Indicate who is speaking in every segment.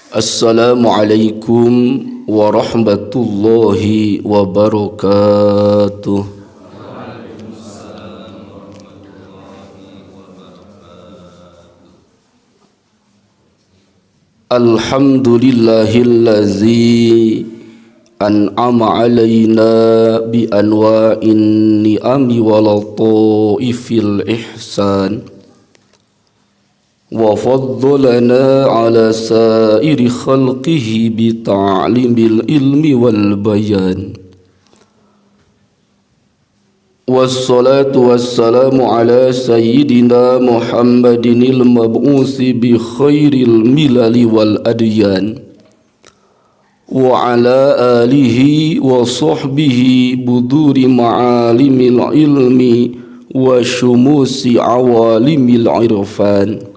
Speaker 1: Assalamualaikum warahmatullahi wabarakatuh. Alhamdulillahillazi an'ama alaina bi anwa'in ni'ami wa lataifil ihsan wa faddalana ala sairi khalqihi bi ta'limil ilmi wal bayan. Wassalatu wassalamu ala sayyidina Muhammadinil mab'usi bi khairil milali wal adyan wa ala alihi wa sahbihi buduri ma'alimil ilmi wa syumusi awalimil irfan.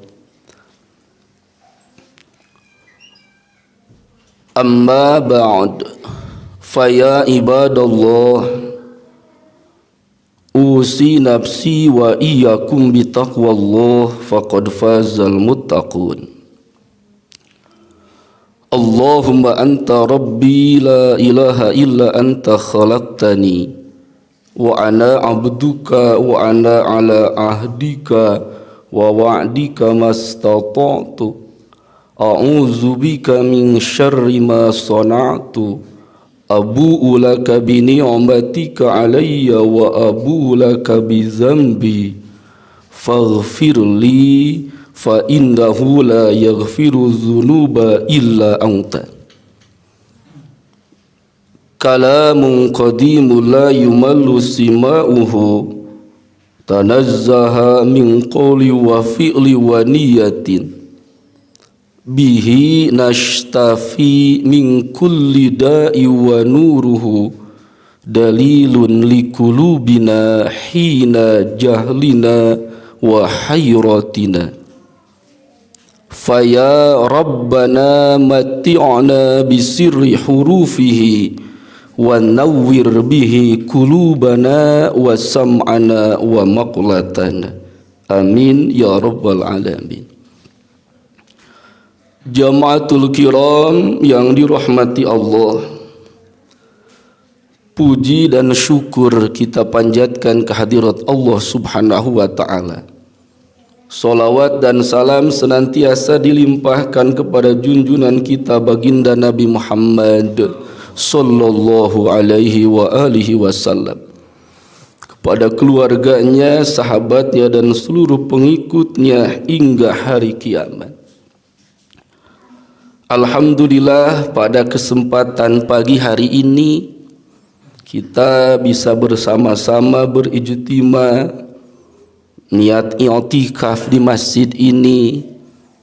Speaker 1: Amma ba'd, faya ibadallah, usi nafsi wa iyyakum bitaqwallah faqad fazal muttaqun. Allahumma anta rabbi la ilaha illa anta khalaqtani wa ana abduka wa ana ala ahdika wa wa'dika mastata'tu. A'udzu bika min syarri ma sana'tu. Abu'u laka bi ni'matika alayya wa abu'u laka bi dzambi faghfir li fa innahu la yaghfiru dzunuba illa anta. Kalamun qadimun la yumallu sima'uhu tanazzaha min qawli wa fi'li wa niyatin bihi nashtafi min kulli da'i wa nuruhu dalilun likulubina hina jahlina wa hayratina. Faya rabbana mati'na bisirri hurufihi wa nawwir bihi kulubana wa sam'ana wa maqlatana. Amin ya rabbal alamin. Jamaatul kiram yang dirahmati Allah, puji dan syukur kita panjatkan kehadirat Allah subhanahu wa ta'ala. Salawat dan salam senantiasa dilimpahkan kepada junjungan kita baginda Nabi Muhammad sallallahu alaihi wa alihi wasallam, kepada keluarganya, sahabatnya dan seluruh pengikutnya hingga hari kiamat. Alhamdulillah, pada kesempatan pagi hari ini kita bisa bersama-sama berijtima, niat i'tikaf di masjid ini,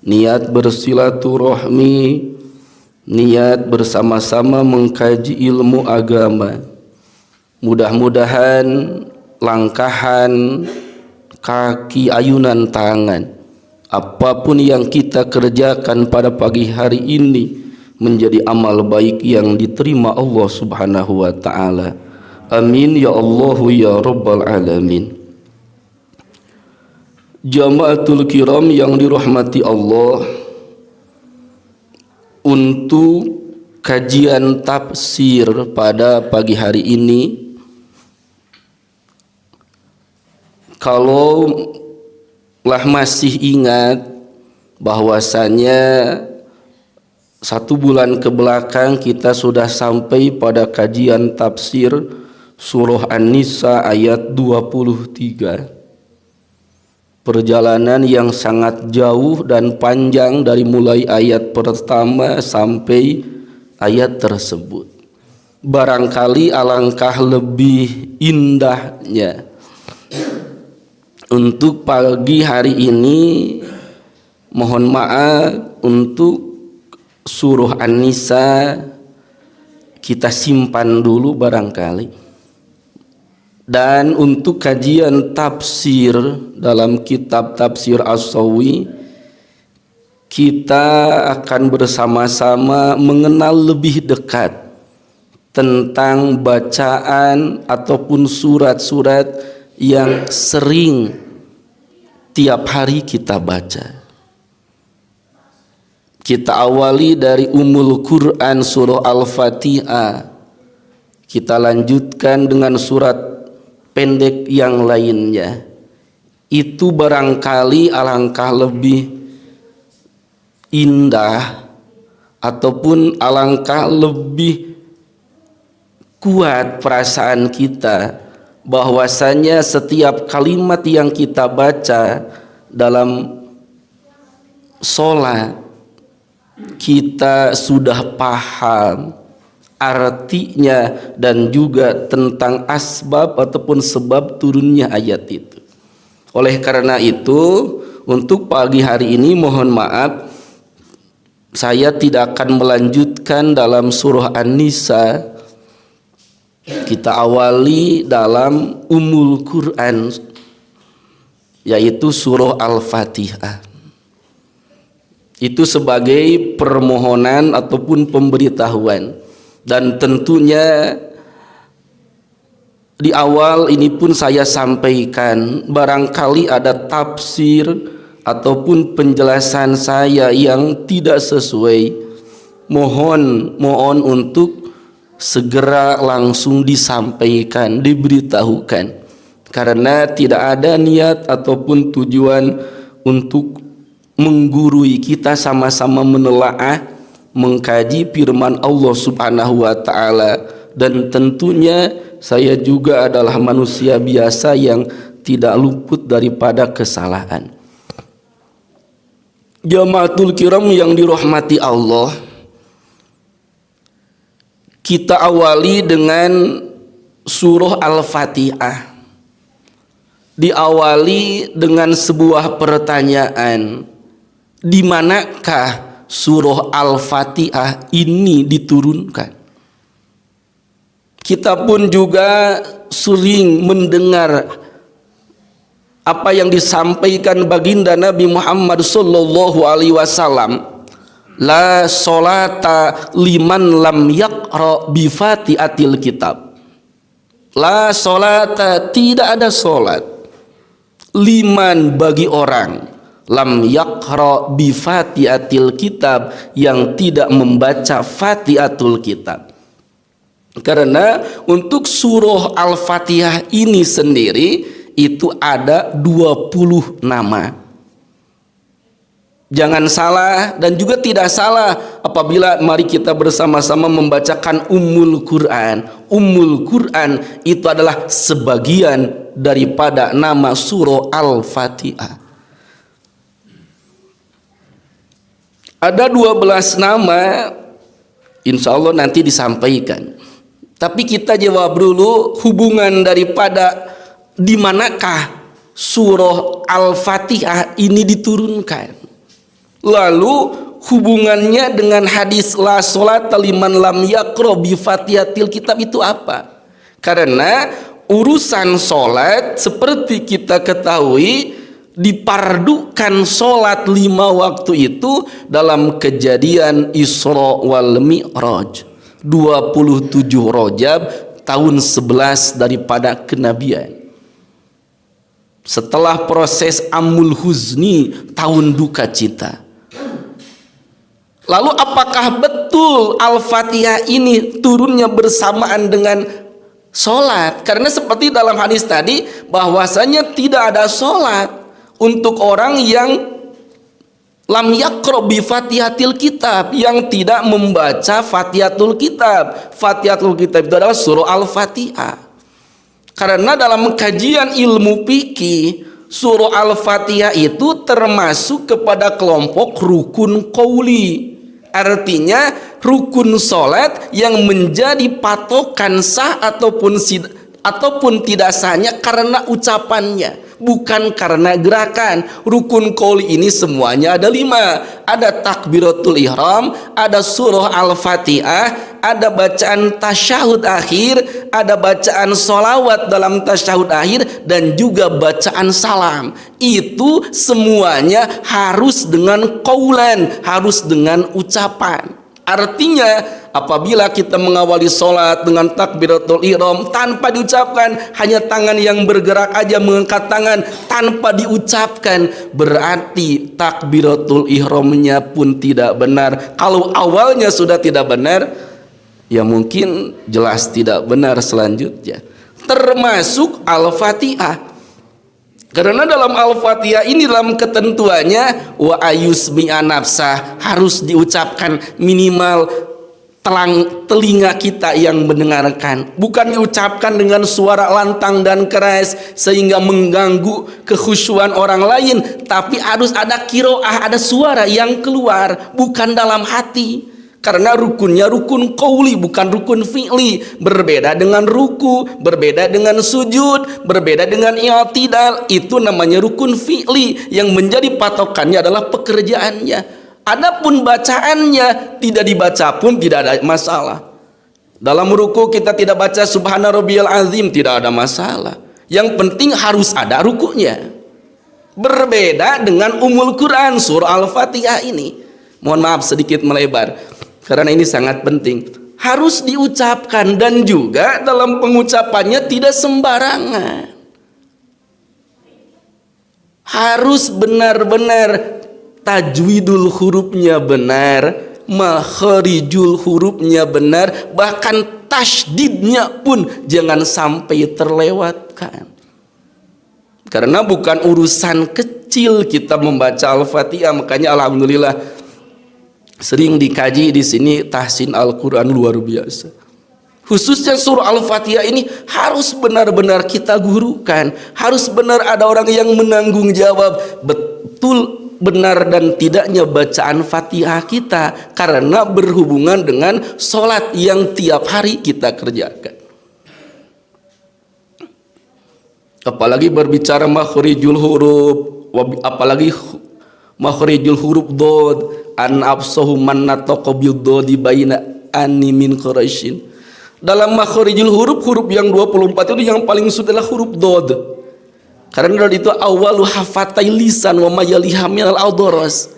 Speaker 1: niat bersilaturahmi, niat bersama-sama mengkaji ilmu agama. Mudah-mudahan langkahan kaki, ayunan tangan, apapun yang kita kerjakan pada pagi hari ini menjadi amal baik yang diterima Allah subhanahu wa ta'ala. Amin ya Allah ya rabbal alamin. Jamaatul kiram yang dirahmati Allah, untuk kajian tafsir pada pagi hari ini, kalau lah masih ingat bahwasanya 1 bulan ke belakang kita sudah sampai pada kajian tafsir surah An-Nisa ayat 23. Perjalanan yang sangat jauh dan panjang dari mulai ayat pertama sampai ayat tersebut. Barangkali alangkah lebih indahnya untuk pagi hari ini, mohon maaf, untuk surah An-Nisa kita simpan dulu barangkali. Dan untuk kajian tafsir dalam kitab tafsir As-Sawi, kita akan bersama-sama mengenal lebih dekat tentang bacaan ataupun surat-surat yang sering tiap hari kita baca. Kita awali dari Ummul Quran surah Al-Fatihah. Kita lanjutkan dengan surat pendek yang lainnya. Itu barangkali alangkah lebih indah ataupun alangkah lebih kuat perasaan kita bahwasanya setiap kalimat yang kita baca dalam sholat kita sudah paham artinya dan juga tentang asbab ataupun sebab turunnya ayat itu. Oleh karena itu, untuk pagi hari ini mohon maaf saya tidak akan melanjutkan dalam surah An-Nisa. Kita awali dalam Ummul Quran, yaitu surah Al-Fatihah. Itu sebagai permohonan ataupun pemberitahuan. Dan tentunya di awal ini pun saya sampaikan, barangkali ada tafsir ataupun penjelasan saya yang tidak sesuai, mohon untuk segera langsung disampaikan, diberitahukan, karena tidak ada niat ataupun tujuan untuk menggurui. Kita sama-sama menelaah, mengkaji firman Allah Subhanahu wa taala, dan tentunya saya juga adalah manusia biasa yang tidak luput daripada kesalahan. Jamaatul kiram yang dirahmati Allah, kita awali dengan surah Al-Fatihah. Diawali dengan sebuah pertanyaan, di manakah surah Al-Fatihah ini diturunkan? Kita pun juga sering mendengar apa yang disampaikan baginda Nabi Muhammad sallallahu alaihi wasallam, la solata liman lam yaqra bi fatihatil kitab. La solata, tidak ada solat, liman, bagi orang, lam yaqra bi fatihatil kitab, yang tidak membaca fatihatul kitab. Karena untuk surah Al-Fatihah ini sendiri itu ada 20 nama. Jangan salah dan juga tidak salah apabila mari kita bersama-sama membacakan Ummul Quran. Ummul Quran itu adalah sebagian daripada nama surah Al-Fatihah. Ada 12 nama, insya Allah nanti disampaikan. Tapi kita jawab dulu hubungan daripada di manakah surah Al-Fatihah ini diturunkan. Lalu hubungannya dengan hadis la sholata liman lam yaqra bi fatihatil kitab itu apa? Karena urusan sholat seperti kita ketahui dipardukan sholat 5 waktu itu dalam kejadian Isra wal Mi'raj 27 Rajab tahun 11 daripada kenabian. Setelah proses Amul Huzni, tahun duka cita. Lalu apakah betul Al-Fatihah ini turunnya bersamaan dengan sholat? Karena seperti dalam hadis tadi bahwasanya tidak ada sholat untuk orang yang lam yaqra bi fatihatil kitab, yang tidak membaca fatihatul kitab. Fatihatul kitab itu adalah surah Al-Fatihah. Karena dalam kajian ilmu fikih, surah Al-Fatihah itu termasuk kepada kelompok rukun qauli. Artinya rukun salat yang menjadi patokan sah ataupun tidak sahnya karena ucapannya, bukan karena gerakan. Rukun qauli ini semuanya ada 5. Ada takbiratul ihram, ada surah Al-Fatihah, ada bacaan tasyahud akhir, ada bacaan sholawat dalam tasyahud akhir, dan juga bacaan salam. Itu semuanya harus dengan qaulan, harus dengan ucapan. Artinya apabila kita mengawali sholat dengan takbiratul ihram tanpa diucapkan, hanya tangan yang bergerak aja mengangkat tangan tanpa diucapkan, berarti takbiratul ihramnya pun tidak benar. Kalau awalnya sudah tidak benar, ya mungkin jelas tidak benar selanjutnya. Termasuk Al-Fatihah. Karena dalam Al-Fatihah ini dalam ketentuannya wa ayusmi'a nafsah, harus diucapkan minimal telinga kita yang mendengarkan, bukan diucapkan dengan suara lantang dan keras sehingga mengganggu kekhusyuan orang lain, tapi harus ada qiraah, ada suara yang keluar, bukan dalam hati. Karena rukunnya rukun qauli, bukan rukun fi'li. Berbeda dengan ruku, berbeda dengan sujud, berbeda dengan i'tidal. Itu namanya rukun fi'li, yang menjadi patokannya adalah pekerjaannya. Adapun bacaannya tidak dibaca pun tidak ada masalah. Dalam ruku kita tidak baca subhana rabbiyal azim, tidak ada masalah. Yang penting harus ada rukunya. Berbeda dengan Ummul Quran, surah Al-Fatihah ini. Mohon maaf sedikit melebar, karena ini sangat penting. Harus diucapkan, dan juga dalam pengucapannya tidak sembarangan. Harus benar-benar tajwidul hurufnya benar, makharijul hurufnya benar, bahkan tasydidnya pun jangan sampai terlewatkan. Karena bukan urusan kecil kita membaca Al-Fatihah. Makanya alhamdulillah sering dikaji di sini tahsin Al-Quran luar biasa. Khususnya surah Al-Fatihah ini harus benar-benar kita gurukan. Harus benar ada orang yang menanggung jawab betul benar dan tidaknya bacaan Fatihah kita, karena berhubungan dengan sholat yang tiap hari kita kerjakan. Apalagi berbicara makhrijul huruf, apalagi makhrijul huruf dod, an absahu man nataqa bil dodi baina anni min quraisyin. Dalam makhrijul huruf, huruf yang 24 itu yang paling sulit adalah huruf dod. Karena dod itu awalu hafatai lisan wa mayaliha minal awdoros.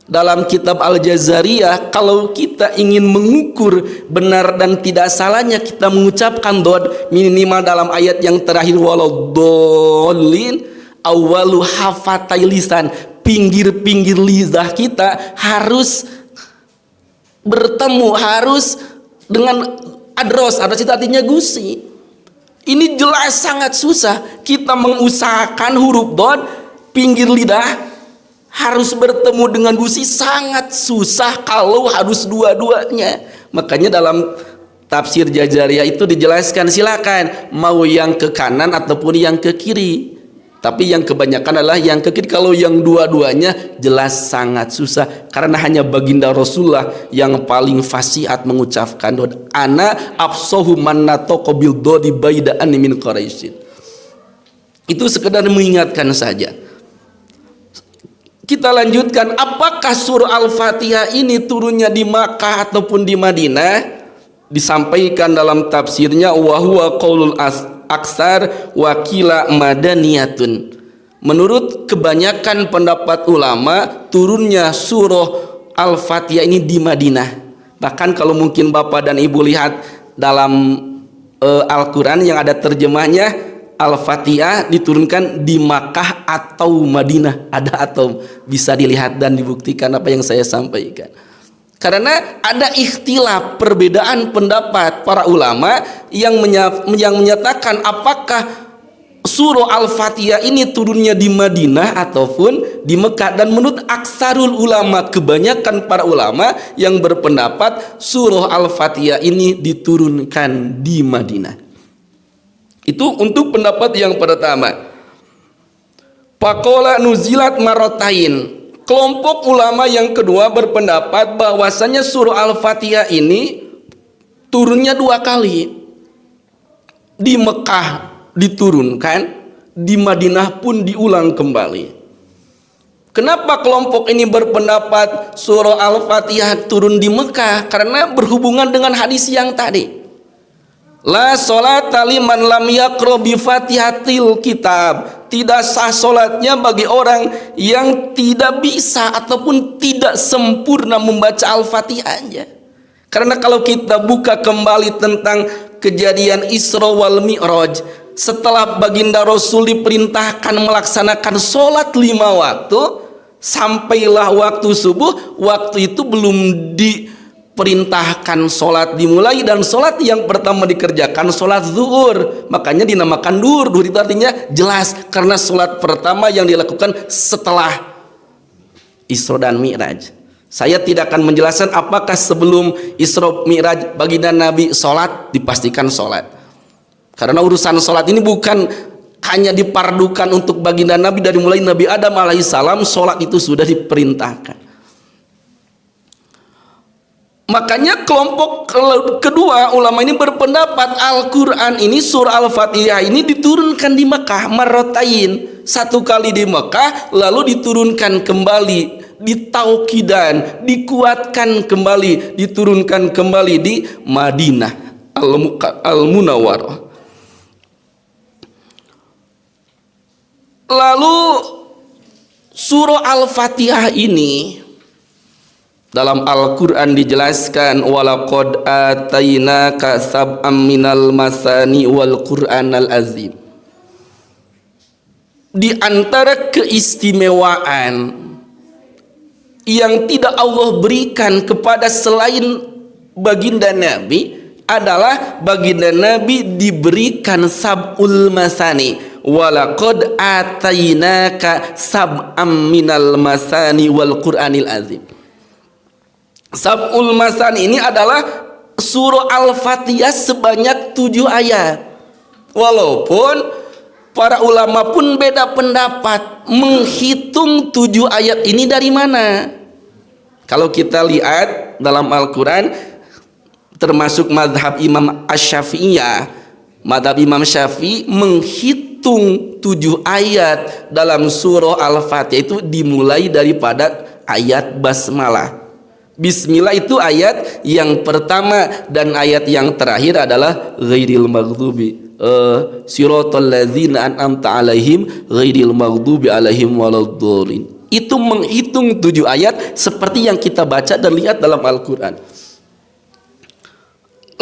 Speaker 1: Dalam kitab Al-Jazariyah, kalau kita ingin mengukur benar dan tidak salahnya kita mengucapkan dod, minimal dalam ayat yang terakhir walau dolin, awalu hafatai lisan, pinggir-pinggir lidah kita harus bertemu, harus dengan adros itu artinya gusi. Ini jelas sangat susah. Kita mengusahakan huruf dod, pinggir lidah harus bertemu dengan gusi, sangat susah kalau harus dua-duanya. Makanya dalam tafsir Jajariyah itu dijelaskan, silakan mau yang ke kanan ataupun yang ke kiri. Tapi yang kebanyakan adalah yang ke kiri. Kalau yang dua-duanya jelas sangat susah, karena hanya baginda Rasulullah yang paling fasihat mengucapkan dod. Ana absahu man nataqa bil dodi baida anni min quraisyin. Itu sekedar mengingatkan saja. Kita lanjutkan, apakah surah Al-Fatihah ini turunnya di Makkah ataupun di Madinah? Disampaikan dalam tafsirnya wa huwa qaulul aksar wa qila madaniyatun. Menurut kebanyakan pendapat ulama, turunnya surah Al-Fatihah ini di Madinah. Bahkan kalau mungkin Bapak dan Ibu lihat dalam Al-Quran yang ada terjemahnya, Al-Fatihah diturunkan di Makkah atau Madinah. Ada atau, bisa dilihat dan dibuktikan apa yang saya sampaikan. Karena ada ikhtilaf, perbedaan pendapat para ulama yang menyatakan apakah surah Al-Fatihah ini turunnya di Madinah ataupun di Mekah. Dan menurut aksarul ulama, kebanyakan para ulama yang berpendapat surah Al-Fatihah ini diturunkan di Madinah. Itu untuk pendapat yang pertama. Faqala nuzilat marotain. Kelompok ulama yang kedua berpendapat bahwasanya surah Al-Fatihah ini turunnya 2 kali. Di Mekah diturunkan, di Madinah pun diulang kembali. Kenapa kelompok ini berpendapat surah Al-Fatihah turun di Mekah? Karena berhubungan dengan hadis yang tadi. La sholata liman lam yaqra bi fatihatil kitab. Tidak sah solatnya bagi orang yang tidak bisa ataupun tidak sempurna membaca Al-Fatihahnya. Karena kalau kita buka kembali tentang kejadian Isra wal Mi'raj, setelah baginda Rasul diperintahkan melaksanakan sholat 5 waktu, sampailah waktu subuh, waktu itu belum diperintahkan sholat dimulai, dan sholat yang pertama dikerjakan sholat zuhur, makanya dinamakan duhur. Duhur itu artinya jelas, karena sholat pertama yang dilakukan setelah Isra dan Mi'raj. Saya tidak akan menjelaskan apakah sebelum Isra Mi'raj baginda Nabi sholat, dipastikan sholat. Karena urusan sholat ini bukan hanya dipardukan untuk baginda Nabi, dari mulai Nabi Adam alaihissalam sholat itu sudah diperintahkan. Makanya kelompok kedua ulama ini berpendapat Al-Quran ini, surah Al-Fatihah ini diturunkan di Mekah marrotain, 1 kali di Mekah, lalu diturunkan kembali, ditaukidan, dikuatkan kembali, diturunkan kembali di Madinah Al-Munawwarah. Lalu surah Al-Fatihah ini dalam Al-Quran dijelaskan, walaqad atainaka sab'am minal masani wal Qur'anal azim. Di antara keistimewaan yang tidak Allah berikan kepada selain baginda Nabi adalah baginda Nabi diberikan sab'ul masani, walaqad atainaka sab'am minal masani wal Qur'anil azim. Sab'ul masani ini adalah surah Al-Fatihah sebanyak 7 ayat. Walaupun para ulama pun beda pendapat menghitung 7 ayat ini dari mana. Kalau kita lihat dalam Al-Quran, termasuk madhab Imam Asy-Syafi'iyah, madhab Imam Syafi'i menghitung 7 ayat dalam surah Al-Fatihah itu dimulai daripada ayat basmalah. Bismillah itu ayat yang pertama, dan ayat yang terakhir adalah ghairil maghdubi siratal ladzina an'amta alaihim ghairil maghdubi alaihim waladdallin. Itu menghitung 7 ayat seperti yang kita baca dan lihat dalam Al-Quran.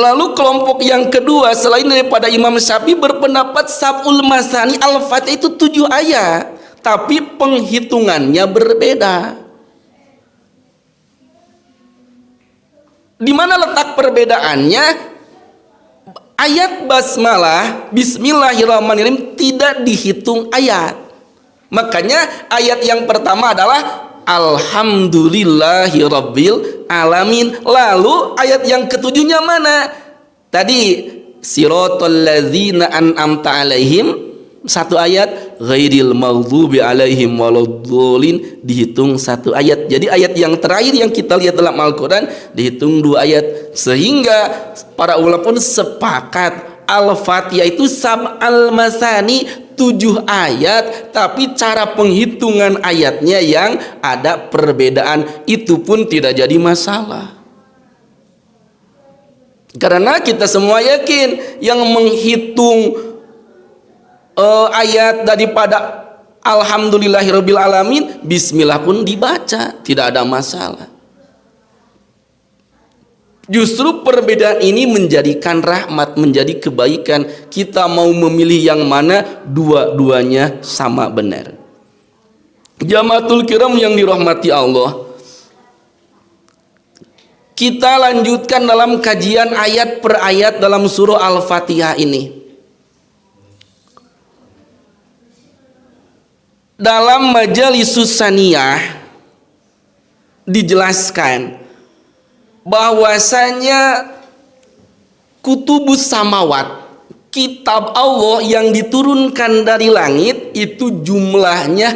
Speaker 1: Lalu kelompok yang kedua selain daripada Imam Syafi'i berpendapat sab'ul masani Al-Fatihah itu 7 ayat, tapi penghitungannya berbeda. Di mana letak perbedaannya? Ayat basmalah, bismillahirrahmanirrahim, tidak dihitung ayat. Makanya ayat yang pertama adalah alhamdulillahirabbil alamin. Lalu ayat yang ketujuhnya mana? Tadi siratal ladzina an'amta alaihim, 1 ayat, ghairil maghdubi alaihim waladdallin, dihitung 1 ayat. Jadi ayat yang terakhir yang kita lihat dalam Al-Quran dihitung 2 ayat. Sehingga para ulama pun sepakat Al-Fatihah itu sab'al masani, 7 ayat, tapi cara penghitungan ayatnya yang ada perbedaan. Itu pun tidak jadi masalah, karena kita semua yakin yang menghitung ayat daripada alhamdulillahirabbil alamin, bismillah pun dibaca, tidak ada masalah. Justru perbedaan ini menjadikan rahmat, menjadi kebaikan. Kita mau memilih yang mana, dua-duanya sama benar. Jamaatul kiram yang dirahmati Allah, kita lanjutkan dalam kajian ayat per ayat dalam surah Al-Fatihah ini. Dalam Majalisus Saniyah dijelaskan bahwasanya kutubus samawat, kitab Allah yang diturunkan dari langit itu jumlahnya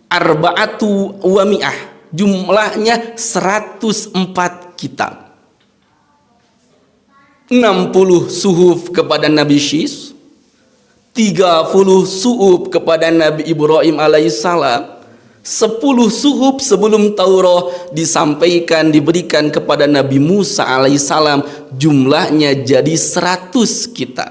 Speaker 1: arba'atu wa mi'ah, jumlahnya 104 kitab. 60 suhuf kepada Nabi Syis, 30 suhuf kepada Nabi Ibrahim alaihissalam, 10 suhuf sebelum Taurat disampaikan, diberikan kepada Nabi Musa alaihissalam, jumlahnya jadi 100 kitab.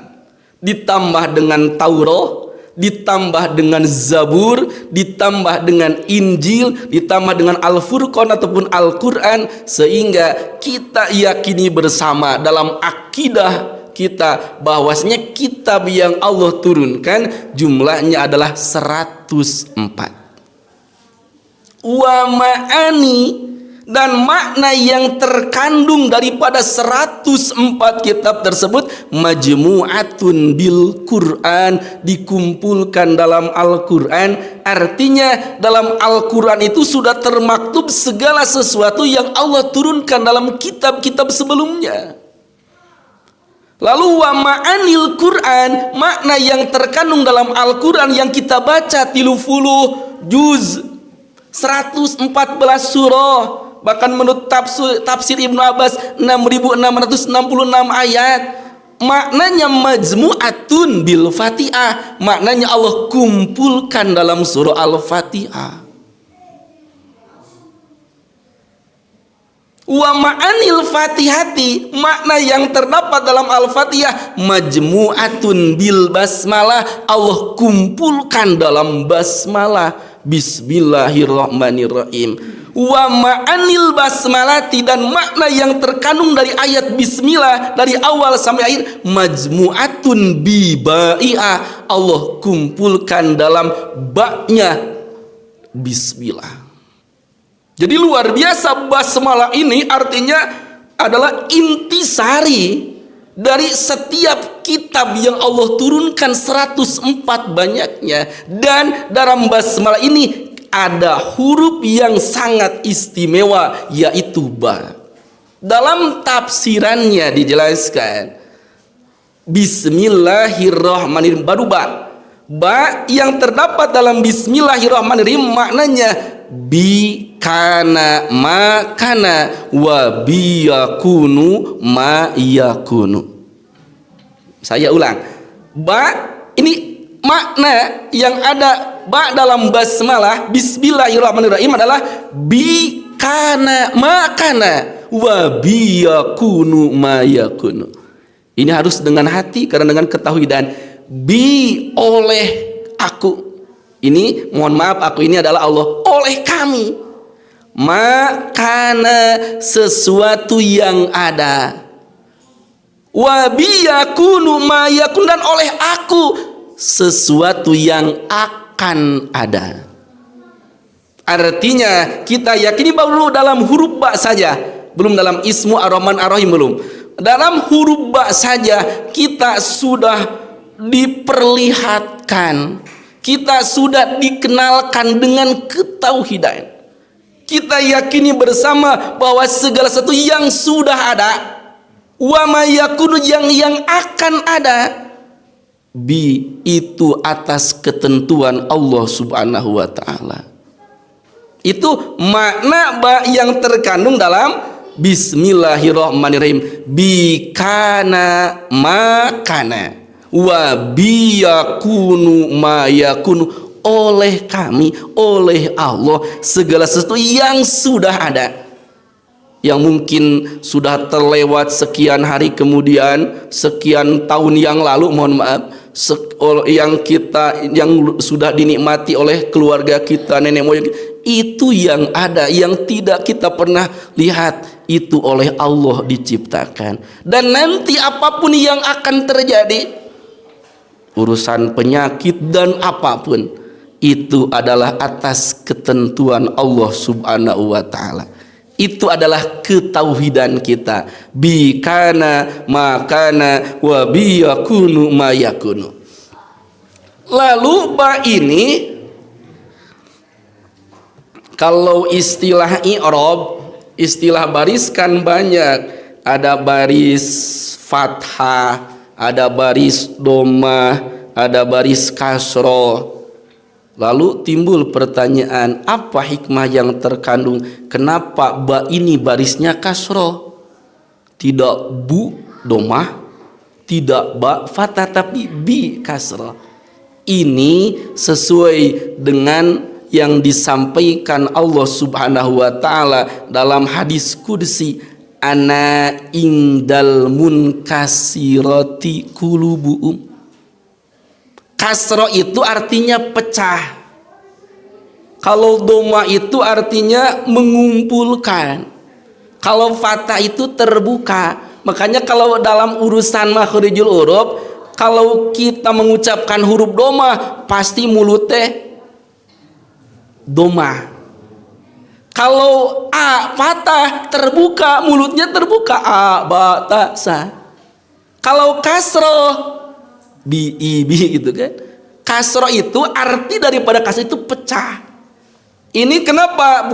Speaker 1: Ditambah dengan Taurat, ditambah dengan Zabur, ditambah dengan Injil, ditambah dengan Al-Furqan ataupun Al-Quran, sehingga kita yakini bersama dalam akidah kita bahwasanya kitab yang Allah turunkan jumlahnya adalah 104. Wa ma'ani, dan makna yang terkandung daripada 104 kitab tersebut majmu'atun bil Quran, dikumpulkan dalam Al-Quran. Artinya dalam Al-Quran itu sudah termaktub segala sesuatu yang Allah turunkan dalam kitab-kitab sebelumnya. Lalu wa ma'anil Quran, makna yang terkandung dalam Al-Quran yang kita baca 30 juz, 114 surah, bahkan menurut tafsir Ibnu Abbas 6.666 ayat. Maknanya majmu'atun bil Fatihah, maknanya Allah kumpulkan dalam surah Al-Fatihah. Wa ma'anil Fatihati, makna yang terdapat dalam Al-Fatihah majmu'atun bil basmalah, Allah kumpulkan dalam basmalah, Bismillahirrahmanirrahim. Wa ma'anil basmalati, dan makna yang terkandung dari ayat bismillah dari awal sampai akhir majmu'atun bi ba'i'ah, Allah kumpulkan dalam ba'nya bismillah. Jadi luar biasa, basmalah ini artinya adalah intisari dari setiap kitab yang Allah turunkan 104 banyaknya. Dan dalam basmalah ini ada huruf yang sangat istimewa, yaitu ba. Dalam tafsirannya dijelaskan Bismillahirrahmanirrahim, baru ba. Ba yang terdapat dalam Bismillahirrahmanirrahim maknanya bi kana ma kana wa bi yakunu ma yakunu. Saya ulang, ba ini makna yang ada ba dalam basmalah Bismillahirrahmanirrahim adalah bi kana ma kana wa bi yakunu ma yakunu. Ini harus dengan hati, karena dengan ketahuidan bi oleh aku. Ini mohon maaf, aku ini adalah Allah, oleh kami. Makana sesuatu yang ada. Wa biyakunu ma yakun, dan oleh aku sesuatu yang akan ada. Artinya kita yakini baru dalam huruf ba saja, belum dalam ismu ar-Rahman ar-Rahim, belum. Dalam huruf ba saja kita sudah diperlihatkan, kita sudah dikenalkan dengan ketauhidan. Kita yakini bersama bahwa segala sesuatu yang sudah ada, wa ma yakunu, yang akan ada, bi itu atas ketentuan Allah Subhanahu wa taala. Itu makna ba yang terkandung dalam Bismillahirrahmanirrahim. Bi kana ma kana wa bi yakunu ma yakunu, oleh kami, oleh Allah segala sesuatu yang sudah ada, yang mungkin sudah terlewat sekian hari kemudian, sekian tahun yang lalu, mohon maaf, yang sudah dinikmati oleh keluarga kita, nenek moyang, itu yang ada, yang tidak kita pernah lihat, itu oleh Allah diciptakan. Dan nanti apapun yang akan terjadi, urusan penyakit dan apapun, itu adalah atas ketentuan Allah Subhanahu wa taala. Itu adalah ketauhidan kita. Bi kana makana wa bi yakunu ma yakunu. Lalu ba ini kalau istilah i'rab, istilah baris kan banyak. Ada baris fathah, ada baris domah, ada baris kasroh. Lalu timbul pertanyaan, apa hikmah yang terkandung? Kenapa ba ini barisnya kasroh? Tidak bu domah, tidak ba fathah, tapi bi kasroh. Ini sesuai dengan yang disampaikan Allah Subhanahu wa taala dalam hadis qudsi, ana indal munkasirati qulubuhum. Kasro itu artinya pecah. Kalau doma itu artinya mengumpulkan. Kalau fatah itu terbuka. Makanya kalau dalam urusan makhrijul huruf, kalau kita mengucapkan huruf doma, pasti mulutnya doma. Kalau a fatah terbuka, mulutnya terbuka, a ba ta sa. Kalau kasro bi i bi gitu kan. Kasro itu arti daripada kasro itu pecah. Ini kenapa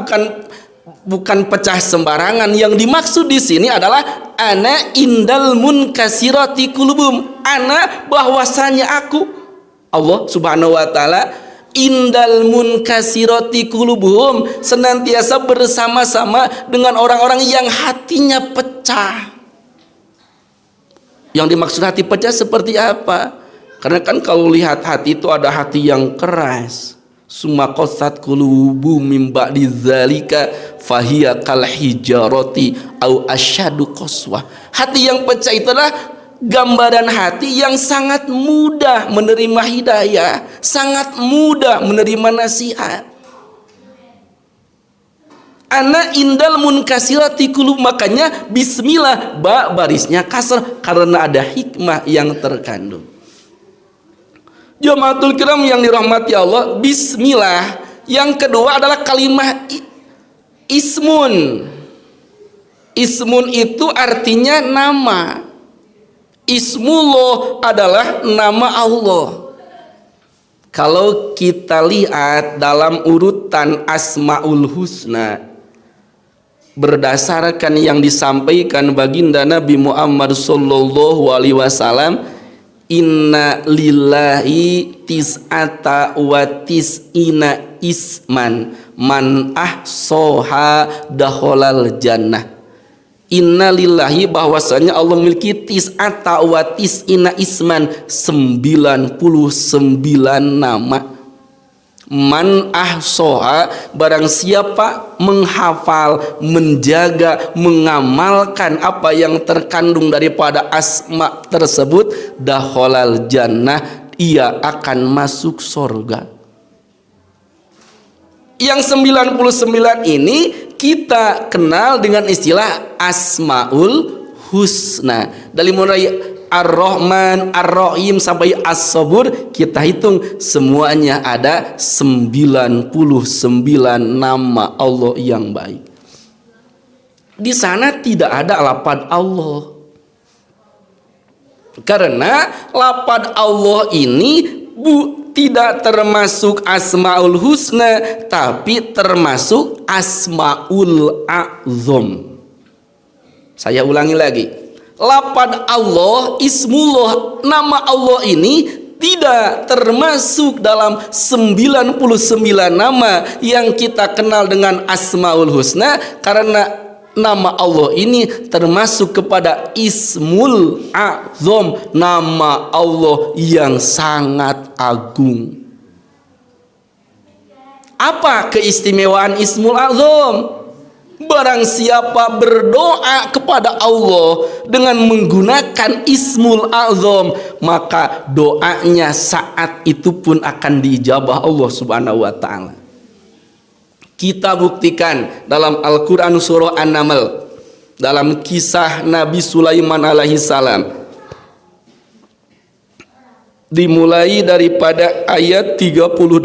Speaker 1: bukan pecah sembarangan. Yang dimaksud di sini adalah ana indal munkasirati qulubum. Ana bahwasanya aku Allah Subhanahu wa taala indal munkasirati qulubum, senantiasa bersama-sama dengan orang-orang yang hatinya pecah. Yang dimaksud hati pecah seperti apa? Karena kan kalau lihat hati itu ada hati yang keras. Summa qasat qulubu mim ba'di dzalika fahiya kal hijarati au asyadu qaswah. Hati yang pecah itu adalah gambaran hati yang sangat mudah menerima hidayah, sangat mudah menerima nasihat. Ana indal munkasirati qulub, makanya bismillah ba barisnya kasar karena ada hikmah yang terkandung. Jamaatul kiram yang dirahmati Allah, bismillah yang kedua adalah kalimat ismun. Ismun itu artinya nama. Ismullah adalah nama Allah. Kalau kita lihat dalam urutan Asmaul Husna, berdasarkan yang disampaikan baginda Nabi Muhammad sallallahu alaihi wasallam, inna lillahi tis'ata wa tis'ina isman man ahsoha dakhalal jannah. Inna lillahi, bahwasanya Allah memiliki tis'ata wa tis'ina isman, 99 nama. Man ahsoha, barang siapa menghafal, menjaga, mengamalkan apa yang terkandung daripada asma tersebut, dakhalal jannah, ia akan masuk surga. Yang 99 ini kita kenal dengan istilah Asmaul Husna. Dari mulai Ar-Rahman, Ar-Rahim sampai As-Sabur, kita hitung semuanya ada 99 nama Allah yang baik. Di sana tidak ada lafaz Allah. Karena lafaz Allah ini tidak termasuk Asmaul Husna, tapi termasuk Asmaul A'zam. Saya ulangi lagi. Lafaz Allah, ismullah, nama Allah ini tidak termasuk dalam 99 nama yang kita kenal dengan Asmaul Husna, karena nama Allah ini termasuk kepada Ismul A'zam, nama Allah yang sangat agung. Apa keistimewaan Ismul A'zam? Barang siapa berdoa kepada Allah dengan menggunakan Ismul A'zam, maka doanya saat itu pun akan diijabah Allah Subhanahu wa taala. Kita buktikan dalam Al-Quran surah An-Naml, dalam kisah Nabi Sulaiman alaihi salam, dimulai daripada ayat 38.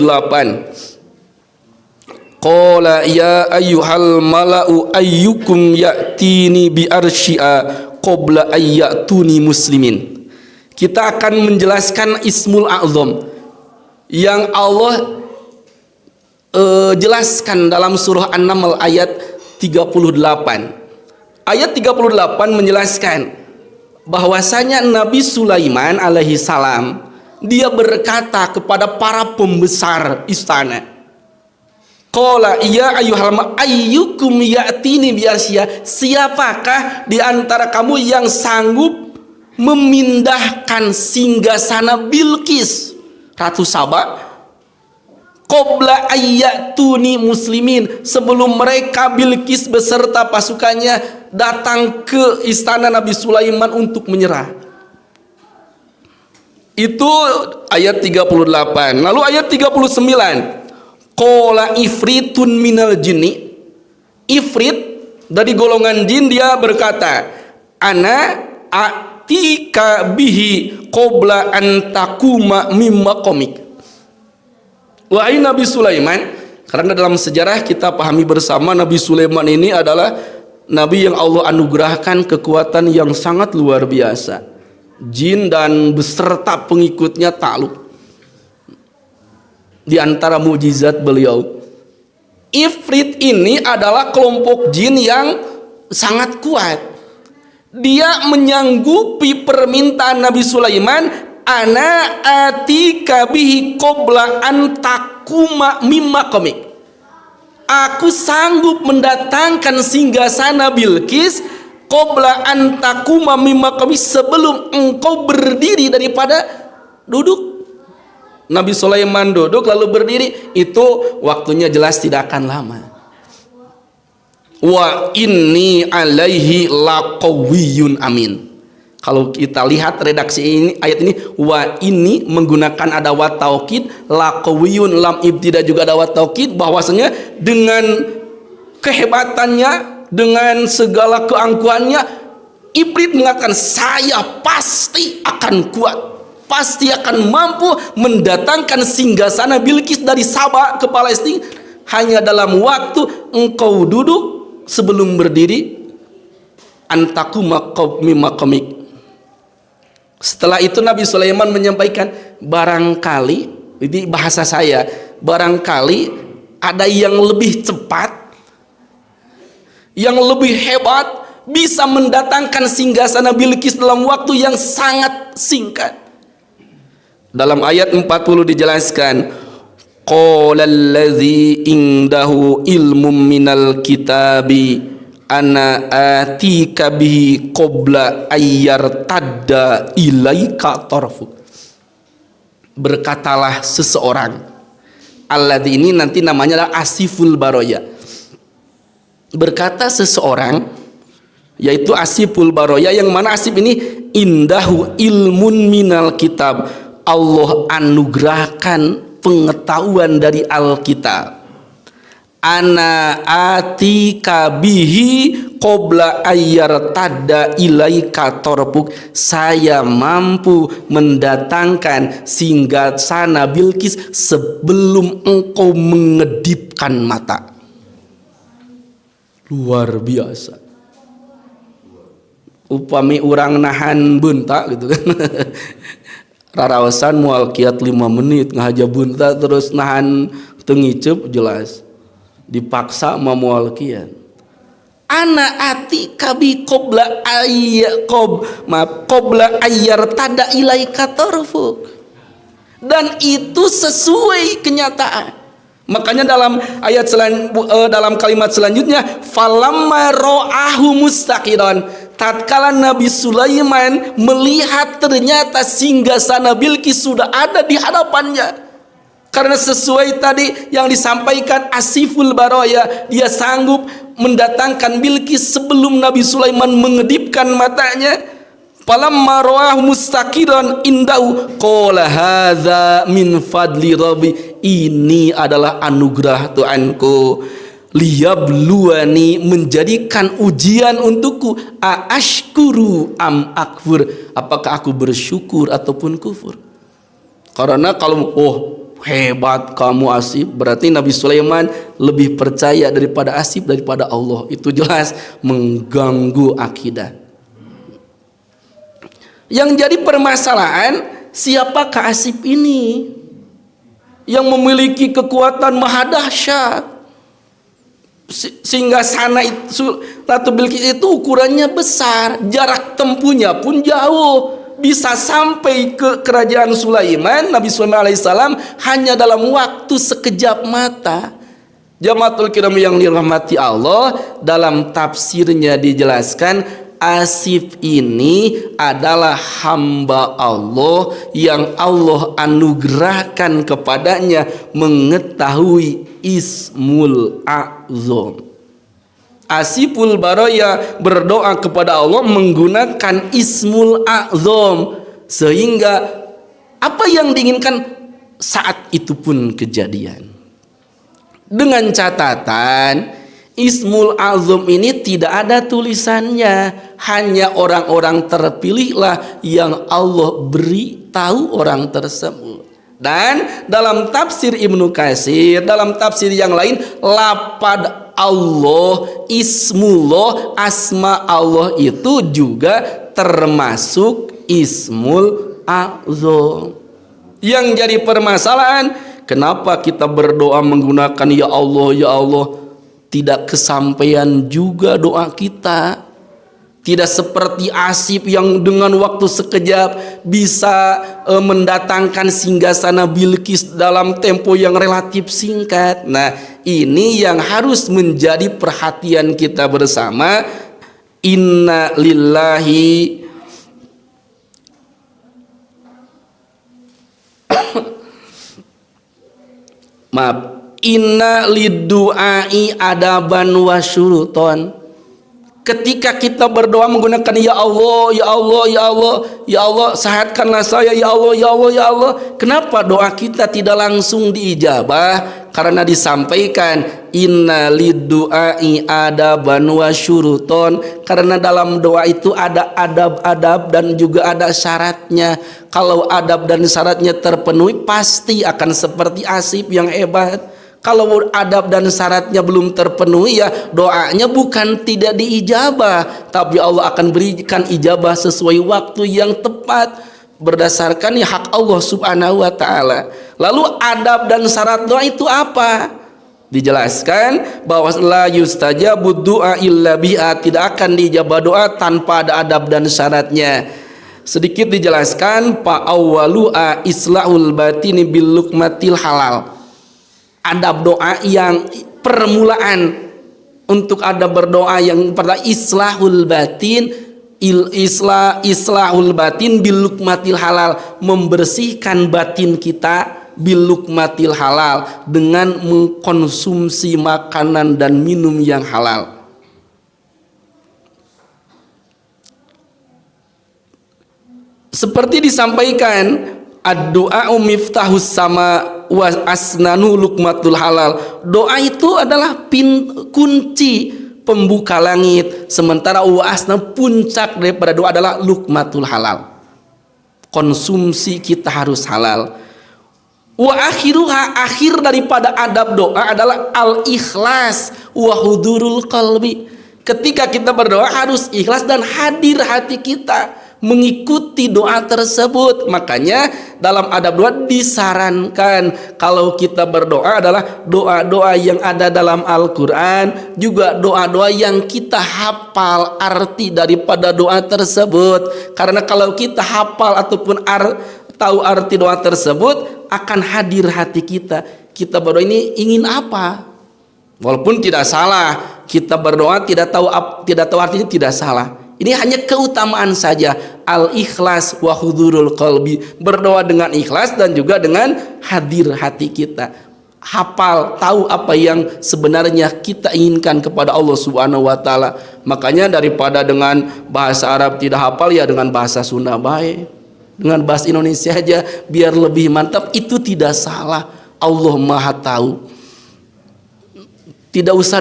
Speaker 1: Qala ya ayyuhal mala'u ayyukum ya'tini bi arsyi'a qabla ayyatuni muslimin. Kita akan menjelaskan Ismul A'zam yang Allah jelaskan dalam surah An-Naml ayat 38. Ayat 38 menjelaskan bahwasanya Nabi Sulaiman alaihi salam, dia berkata kepada para pembesar istana, qala ya ayyuhal ayyukum ya'tini bi arsyi'a, siapakah di antara kamu yang sanggup memindahkan singgasana Bilqis, Ratu Saba, qabla ayyatuni muslimin, sebelum mereka Bilqis beserta pasukannya datang ke istana Nabi Sulaiman untuk menyerah. Itu ayat 38. Lalu ayat 39. Qala ifritun minal jinni. Ifrit dari golongan jin dia berkata, ana atika bihi qabla an takuma mimma komik. Wahai Nabi Sulaiman, karena dalam sejarah kita pahami bersama Nabi Sulaiman ini adalah Nabi yang Allah anugerahkan kekuatan yang sangat luar biasa. Jin dan beserta pengikutnya takluk. Di antara mukjizat beliau, Ifrit ini adalah kelompok jin yang sangat kuat. Dia menyanggupi permintaan Nabi Sulaiman, ana atika bihi qabla an takuma mimma komik. Aku sanggup mendatangkan singgasana Bilqis qabla an takuma mimma komik, sebelum engkau berdiri daripada duduk. Nabi Sulaiman duduk lalu berdiri, itu waktunya jelas tidak akan lama. Wa inni alaihi laqawiyyun amin. Kalau kita lihat redaksi ini, ayat ini, wa ini menggunakan adawat taukid, laqawiyyun lam ibtida juga adawat taukid, bahwasanya dengan kehebatannya, dengan segala keangkuhannya, Ifrit mengatakan, saya pasti akan kuat, pasti akan mampu mendatangkan singgasana Bilqis dari Sabah ke Palestina hanya dalam waktu engkau duduk sebelum berdiri, antaku mimma komik. Setelah itu Nabi Sulaiman menyampaikan, barangkali, ini bahasa saya, barangkali ada yang lebih cepat, yang lebih hebat, bisa mendatangkan singgasana Bilqis dalam waktu yang sangat singkat. Dalam ayat 40 dijelaskan, qala allazi indahu ilmum minal kitabi ana atika bihi qabla ayyar tadda ilaika tarfu. Berkatalah seseorang, alladzi ini nanti namanya adalah Asiful Baroya. Berkata seseorang, yaitu Asiful Baroya, yang mana Asif ini indahu ilmun minal kitab, Allah anugerahkan pengetahuan dari Alkitab. Ana atika bihi qabla ayyar tadda ilaika torpuk, saya mampu mendatangkan singgasana Bilqis sebelum engkau mengedipkan mata. Luar biasa. Upami urang nahan bunta gitu kan. Rarawasan mual kiat 5 menit ngahaja bunta terus nahan tengicep, jelas dipaksa mual kiat. Ana ati kabi qabla ayyar tada ilaika tarfuk, dan itu sesuai kenyataan. Makanya dalam ayat dalam kalimat selanjutnya, falamma ra'ahu mustaqiran, tatkala Nabi Sulaiman melihat ternyata singgasana Bilqis sudah ada di hadapannya. Karena sesuai tadi yang disampaikan Asiful Baroya, dia sanggup mendatangkan Bilqis sebelum Nabi Sulaiman mengedipkan matanya. Falamma ra'ahu mustaqiran indahu qala hadza min fadli rabbi, ini adalah anugerah Tuhanku, liyabluwani, menjadikan ujian untukku, aashkuru am akfur, apakah aku bersyukur ataupun kufur. Karena kalau hebat kamu Asif, berarti Nabi Sulaiman lebih percaya daripada Asif daripada Allah. Itu jelas mengganggu akidah. Yang jadi permasalahan, siapakah Asif ini yang memiliki kekuatan maha dahsyat, sehingga sana itu Ratu Bilqis itu ukurannya besar, jarak tempuhnya pun jauh, bisa sampai ke kerajaan Sulaiman, Nabi Sulaiman alaihissalam, hanya dalam waktu sekejap mata. Jamaatul kiram yang dirahmati Allah, dalam tafsirnya dijelaskan, Asif ini adalah hamba Allah yang Allah anugerahkan kepadanya mengetahui Ismul A'zam. Asiful Baroya berdoa kepada Allah menggunakan Ismul A'zam, sehingga Apa yang diinginkan saat itu pun kejadian. Dengan catatan Ismul Azam ini tidak ada tulisannya, hanya orang-orang terpilihlah yang Allah beri tahu orang tersebut. Dan dalam tafsir Ibnu Katsir, dalam tafsir yang lain, lapad Allah, ismullah, asma Allah itu juga termasuk Ismul Azam. Yang jadi permasalahan, kenapa kita berdoa menggunakan ya Allah, tidak kesampaian juga doa kita. Tidak seperti Asif yang dengan waktu sekejap bisa mendatangkan singgasana Bilqis dalam tempo yang relatif singkat. Nah, ini yang harus menjadi perhatian kita bersama. Inna lillahi inna lidu'ai adaban wa syuruton. Ketika kita berdoa menggunakan ya Allah, ya Allah, ya Allah, ya Allah, sehatkanlah saya ya Allah, ya Allah, ya Allah. Kenapa doa kita tidak langsung diijabah? Karena disampaikan inna lidu'ai adaban wa syuruton. Karena dalam doa itu ada adab-adab dan juga ada syaratnya. Kalau adab dan syaratnya terpenuhi, pasti akan seperti Asif yang hebat. Kalau adab dan syaratnya belum terpenuhi, ya doanya bukan tidak diijabah, tapi Allah akan berikan ijabah sesuai waktu yang tepat berdasarkan hak Allah Subhanahu wa taala. Lalu adab dan syarat doa itu apa? Dijelaskan bahwa la yustajabu du'a illa biha, tidak akan diijabah doa tanpa ada adab dan syaratnya. Sedikit dijelaskan, fa awwalu'a islahul batini bil luqmatil halal. Adab doa yang permulaan untuk adab berdoa yang pertama islahul batin, islahul batin bil luqmatil halal, membersihkan batin kita bil luqmatil halal dengan mengkonsumsi makanan dan minum yang halal. Seperti disampaikan, ad-du'a miftahus sama wa asnanu luqmatul halal. Doa itu adalah kunci pembuka langit, sementara wa asna puncak daripada doa adalah luqmatul halal. Konsumsi kita harus halal. Wa akhiruha, akhir daripada adab doa adalah al-ikhlas wa hudurul qalbi. Ketika kita berdoa harus ikhlas dan hadir hati kita mengikuti doa tersebut. Makanya dalam adab doa disarankan kalau kita berdoa adalah doa-doa yang ada dalam Al-Quran, juga doa-doa yang kita hafal arti daripada doa tersebut. Karena kalau kita hafal ataupun tahu arti doa tersebut, akan hadir hati kita. Kita berdoa ini ingin apa? Walaupun tidak salah, kita berdoa tidak tahu artinya, tidak salah. Ini hanya keutamaan saja, al-ikhlas wa hudurul qalbi, berdoa dengan ikhlas dan juga dengan hadir hati kita. Hafal, tahu apa yang sebenarnya kita inginkan kepada Allah Subhanahu wa taala. Makanya daripada dengan bahasa Arab tidak hafal, ya dengan bahasa Sunda baik. Dengan bahasa Indonesia aja biar lebih mantap, itu tidak salah. Allah Maha tahu. Tidak usah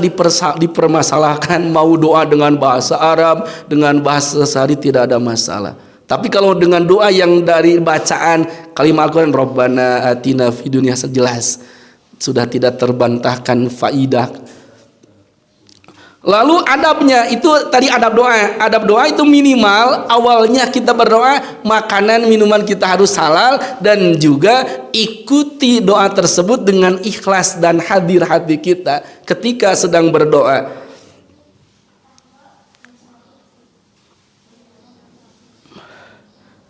Speaker 1: dipermasalahkan mau doa dengan bahasa Arab, dengan bahasa sehari tidak ada masalah. Tapi kalau dengan doa yang dari bacaan kalimat Al-Quran, Rabbana atina fid dunya, jelas sudah tidak terbantahkan faidah. Lalu adabnya itu tadi adab doa. Adab doa itu minimal awalnya kita berdoa, makanan minuman kita harus halal, dan juga ikuti doa tersebut dengan ikhlas dan hadir hati kita ketika sedang berdoa.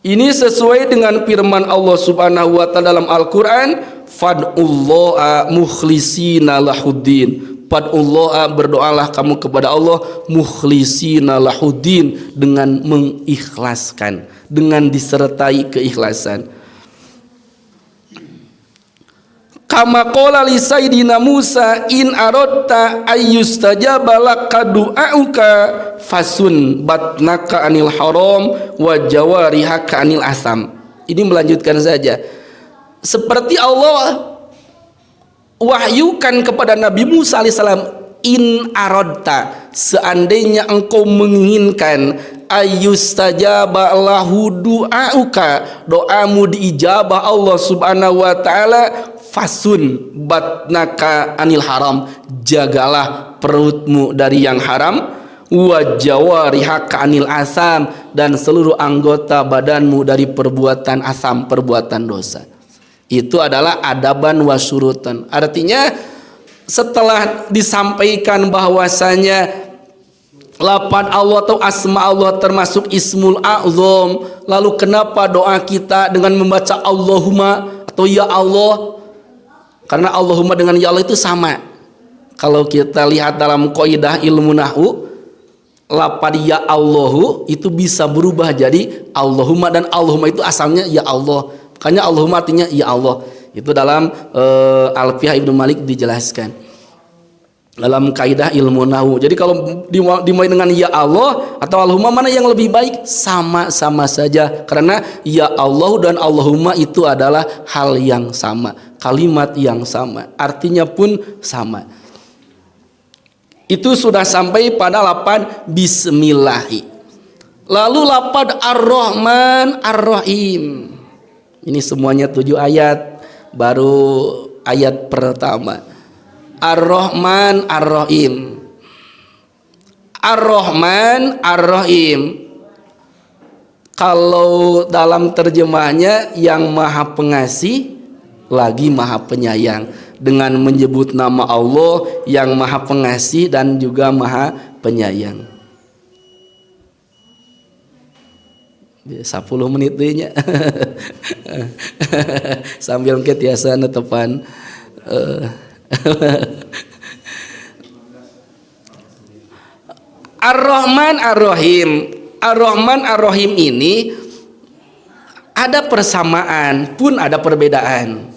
Speaker 1: Ini sesuai dengan firman Allah Subhanahu wa taala dalam Al-Qur'an, fad'ullaha mukhlishina lahuddin. Fad'ullaha, berdoalah kamu kepada Allah, mukhlishina lahuddin, dengan mengikhlaskan, dengan disertai keikhlasan. Kama qala li sayyidina Musa, in aradta ayyustajaba laka du'auka fasun batnaka anil haram wa jawarihaka anil asam. Ini melanjutkan saja. Seperti Allah wahyukan kepada Nabi Musa alaihissalam, in aradta, seandainya engkau menginginkan ayustajaba lahu du'auka, doamu diijabah Allah subhanahu wa ta'ala, fasun batnaka anil haram, jagalah perutmu dari yang haram, wa jawarihaka anil asam, dan seluruh anggota badanmu dari perbuatan asam, perbuatan dosa. Itu adalah adaban wa syurutan. Artinya setelah disampaikan bahwasanya lapan Allah atau asma Allah termasuk ismul a'zam, lalu kenapa doa kita dengan membaca Allahumma atau ya Allah? Karena Allahumma dengan ya Allah itu sama. Kalau kita lihat dalam kaidah ilmu nahwu, lapad ya Allahu itu bisa berubah jadi Allahumma, dan Allahumma itu asalnya ya Allah. Makanya Allahumma artinya ya Allah. Itu dalam Alfiyah Ibnu Malik dijelaskan dalam kaidah ilmu nahwu. Jadi kalau dimulai dengan ya Allah atau Allahumma, mana yang lebih baik? Sama-sama saja, karena ya Allah dan Allahumma itu adalah hal yang sama, kalimat yang sama, artinya pun sama. Itu sudah sampai pada lapan bismillahi. Lalu lapan ar-Rahman ar-Rahim. Ini semuanya 7 ayat, baru ayat pertama. Ar-Rahman ar-Rahim. Ar-Rahman ar-Rahim, kalau dalam terjemahnya yang maha pengasih lagi maha penyayang, dengan menyebut nama Allah yang maha pengasih dan juga maha penyayang. 10 menit dehnya. Sambil ketiasa netepan. Ar-Rahman ar-Rahim. Ar-Rahman ar-Rahim ini ada persamaan pun ada perbedaan.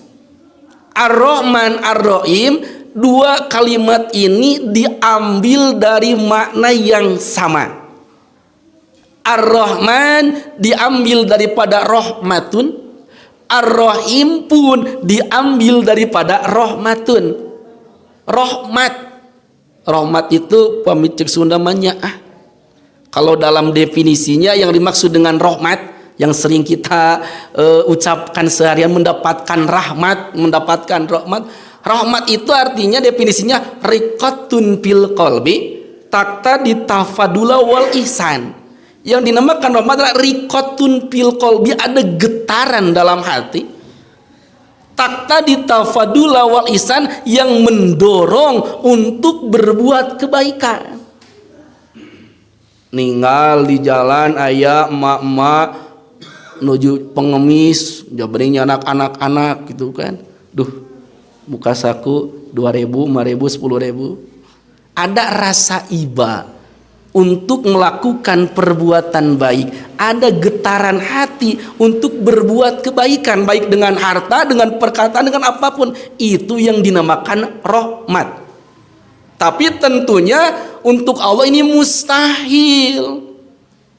Speaker 1: Ar-Rahman ar-Rahim, dua kalimat ini diambil dari makna yang sama. Ar-Rahman diambil daripada rahmatun, Ar-Rahim pun diambil daripada rahmatun. Rahmat itu pemicik Sunda manyaah. Kalau dalam definisinya yang dimaksud dengan rahmat yang sering kita ucapkan seharian, mendapatkan rahmat, mendapatkan rahmat. Rahmat itu artinya definisinya riqatun fil qalbi takta ditafadula wal ihsan. Yang dinamakan rahmat adalah riqatun fil qalbi, ada getaran dalam hati. Takta ditafadula wal ihsan, yang mendorong untuk berbuat kebaikan. Ninggal di jalan aya emak-emak nuju pengemis, jabarinya anak-anak gitu kan. Duh, muka saku 2.000, 5.000, 10.000. Ada rasa iba untuk melakukan perbuatan baik, ada getaran hati untuk berbuat kebaikan, baik dengan harta, dengan perkataan, dengan apapun. Itu yang dinamakan rahmat. Tapi tentunya untuk Allah ini mustahil,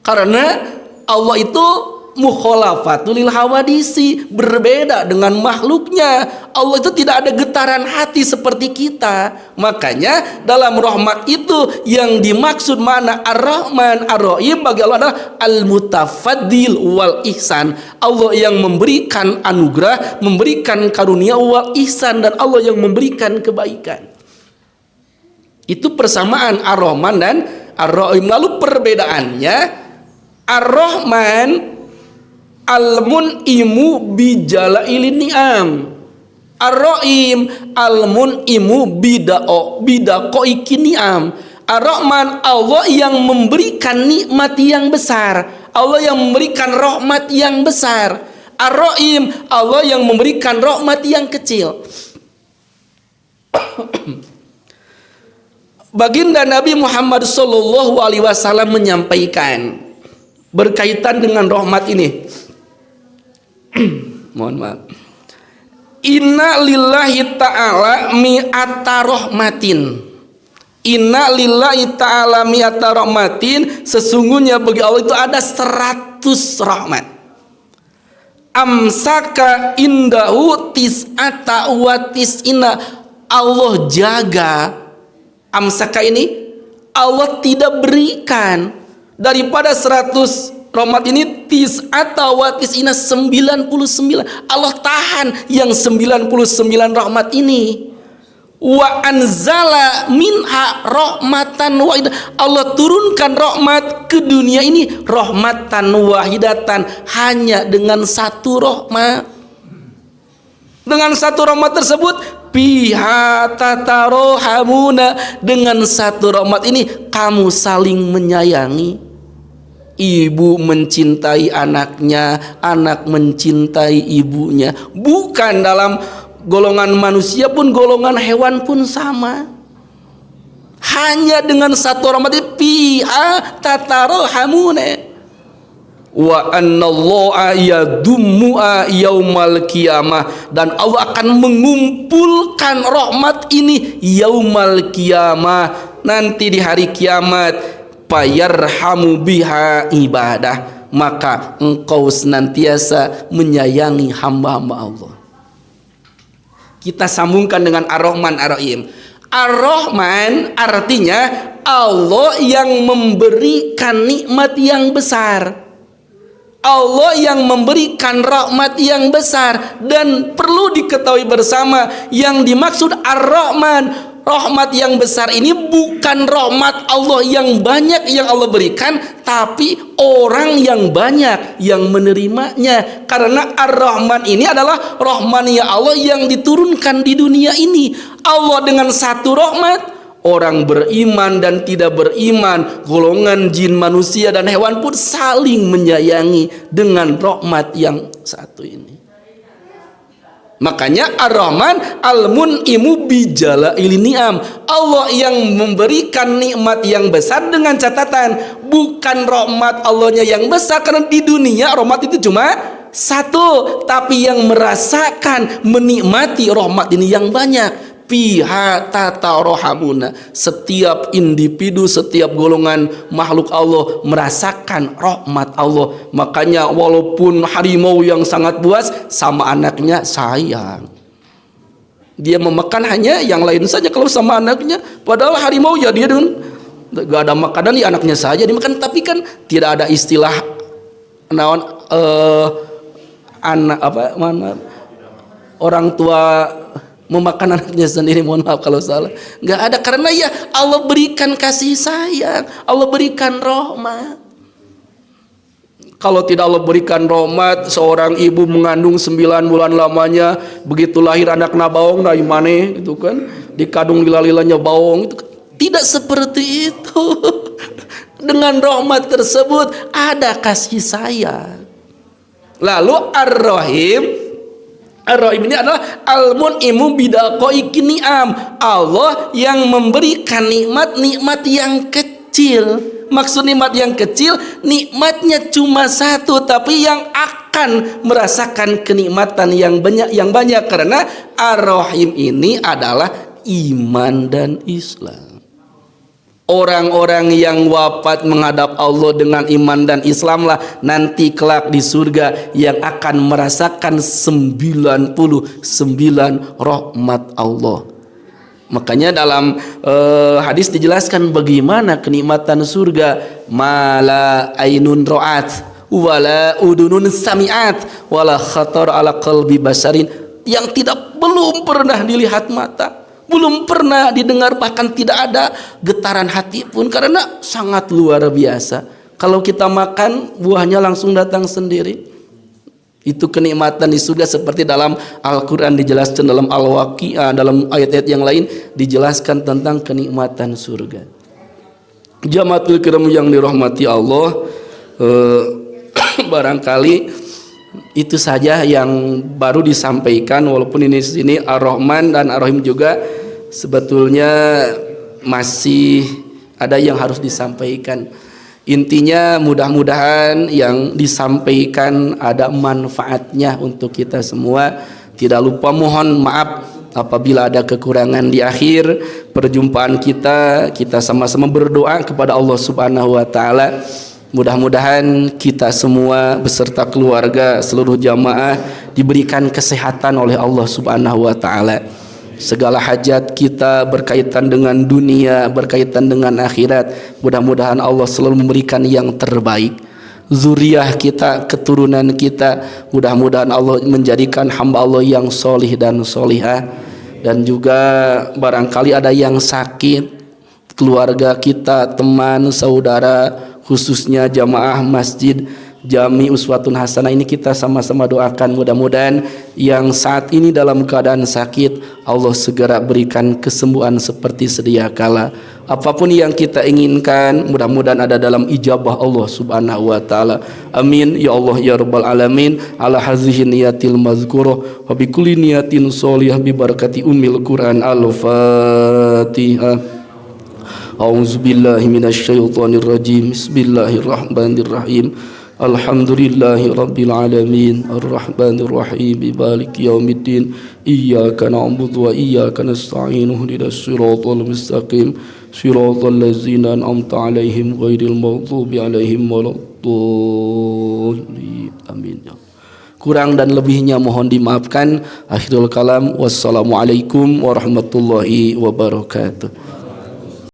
Speaker 1: karena Allah itu mukhalafatul lil hawadisi, berbeda dengan makhluknya. Allah itu tidak ada getaran hati seperti kita. Makanya dalam rahmat itu yang dimaksud mana Ar-Rahman Ar-Rahim bagi Allah adalah al-mutafaddil wal ihsan. Allah yang memberikan anugerah, memberikan karunia wal ihsan, dan Allah yang memberikan kebaikan. Itu persamaan Ar-Rahman dan Ar-Rahim. Lalu perbedaannya, Ar-Rahman al-mun'imu bijalailin ni'am, Ar-Rahim al-mun'imu bidaqaiqin ni'am. Ar-Rahman Allah yang memberikan nikmat yang besar, Allah yang memberikan rahmat yang besar. Ar-Rahim Allah yang memberikan rahmat yang kecil. Baginda Nabi Muhammad sallallahu alaihi wasallam menyampaikan berkaitan dengan rahmat ini. Mohon maaf. Inna lillahi ta'ala mi'ata rahmatin. Inna lillahi ta'ala mi'ata rahmatin. Sesungguhnya bagi Allah itu ada 100 rahmat. amsaka indahu tis'ata wa tis'ina. Allah jaga. Amsaka ini Allah tidak berikan daripada 100 rahmat ini tis'ata wa tis'ina 99. Allah tahan yang 99 rahmat ini. Wa anzala minha rahmatan wahidah. Allah turunkan rahmat ke dunia ini rahmatan wahidatan, hanya dengan satu rahmat. Dengan satu rahmat tersebut biha tatarohamuna, dengan satu rahmat ini kamu saling menyayangi. Ibu mencintai anaknya, anak mencintai ibunya. Bukan dalam golongan manusia pun, golongan hewan pun sama. Hanya dengan satu rahmat fiha tatarohamuna. Wa annallaha yadummu'a yaumal qiyamah, dan Allah akan mengumpulkan rahmat ini yaumal qiyamah, nanti di hari kiamat. Fayarhamu biha ibadah, maka engkau senantiasa menyayangi hamba-hamba Allah. Kita sambungkan dengan Ar-Rahman Ar-Rahim. Ar-Rahman artinya Allah yang memberikan nikmat yang besar, Allah yang memberikan rahmat yang besar. Dan perlu diketahui bersama, yang dimaksud Ar-Rahman, rahmat yang besar ini bukan rahmat Allah yang banyak yang Allah berikan, tapi orang yang banyak yang menerimanya. Karena Ar-Rahman ini adalah rahmaniyah Allah yang diturunkan di dunia ini. Allah dengan satu rahmat, orang beriman dan tidak beriman, golongan jin, manusia dan hewan pun saling menyayangi dengan rahmat yang satu ini. Makanya Ar-Rahman Al-Mun'imu bijalail ni'am, Allah yang memberikan nikmat yang besar, dengan catatan bukan rahmat Allahnya yang besar, karena di dunia rahmat itu cuma satu, tapi yang merasakan menikmati rahmat ini yang banyak. Fiha tatarohamuna, setiap individu, setiap golongan makhluk Allah merasakan rahmat Allah. Makanya walaupun harimau yang sangat buas, sama anaknya sayang, dia memakan hanya yang lain saja kalau sama anaknya. Padahal harimau ya dia gak ada makanan, ya anaknya saja dimakan. Tapi kan tidak ada istilah naon anak apa mana orang tua memakan anaknya sendiri. Mohon maaf kalau salah, nggak ada. Karena ya Allah berikan kasih sayang, Allah berikan rahmat. Kalau tidak Allah berikan rahmat, seorang ibu mengandung 9 bulan lamanya, begitu lahir anak nabaong dari mana itu kan, dikandung lila-lilanya baong itu. Tidak seperti itu. Dengan rahmat tersebut ada kasih sayang. Lalu Ar-Rahim, Ar-Rahim ini adalah Al-Mun'imu bidaqaiqin ni'am, Allah yang memberikan nikmat-nikmat yang kecil. Maksud nikmat yang kecil, nikmatnya cuma satu, tapi yang akan merasakan kenikmatan yang banyak karena Ar-Rahim ini adalah iman dan Islam. Orang-orang yang wafat menghadap Allah dengan iman dan Islam lah nanti kelak di surga yang akan merasakan 99 rahmat Allah. Makanya dalam hadis dijelaskan bagaimana kenikmatan surga. Mala ainun ra'at wala udunun sami'at wala khatar ala qalbi basarin, yang belum pernah dilihat mata, belum pernah didengar, bahkan tidak ada getaran hati pun, karena sangat luar biasa. Kalau kita makan, buahnya langsung datang sendiri. Itu kenikmatan di surga, seperti dalam Al-Quran dijelaskan, dalam Al-Waqi'ah, dalam ayat-ayat yang lain dijelaskan tentang kenikmatan surga. Jamaatul kiram yang dirahmati Allah, barangkali itu saja yang baru disampaikan. Walaupun ini sini Ar-Rahman dan Ar-Rahim juga sebetulnya masih ada yang harus disampaikan. Intinya mudah-mudahan yang disampaikan ada manfaatnya untuk kita semua. Tidak lupa mohon maaf apabila ada kekurangan di akhir perjumpaan kita. Kita sama-sama berdoa kepada Allah Subhanahu wa taala Mudah-mudahan kita semua beserta keluarga, seluruh jamaah diberikan kesehatan oleh Allah Subhanahu wa taala. Segala hajat kita berkaitan dengan dunia, berkaitan dengan akhirat, mudah-mudahan Allah selalu memberikan yang terbaik. Zuriyah kita, keturunan kita, mudah-mudahan Allah menjadikan hamba Allah yang solih dan solihah. Dan juga barangkali ada yang sakit, keluarga kita, teman, saudara, khususnya jamaah masjid Jami Uswatun Hasanah ini kita sama-sama doakan, mudah-mudahan yang saat ini dalam keadaan sakit Allah segera berikan kesembuhan seperti sedia kala. Apapun yang kita inginkan mudah-mudahan ada dalam ijabah Allah Subhanahu wa taala. Amin ya Allah ya rabbal alamin. Ala hazihi niyatil mazkurah wa bi kulli niyatin sholihah bi barakati ummil Quran. Al-Fatihah. A'udzubillahi minasyaitonir rajim. Bismillahirrahmanirrahim. Alhamdulillahi rabbil alamin arrahmanir rahim maliki yaumiddin iyyaka na'budu wa iyyaka nasta'in ihdinas siratal mustaqim siratal ladzina an'amta 'alaihim ghairil maghdubi 'alaihim waladdallin. Amin. Kurang dan lebihnya mohon dimaafkan. Akhirul kalam, wassalamualaikum warahmatullahi wabarakatuh.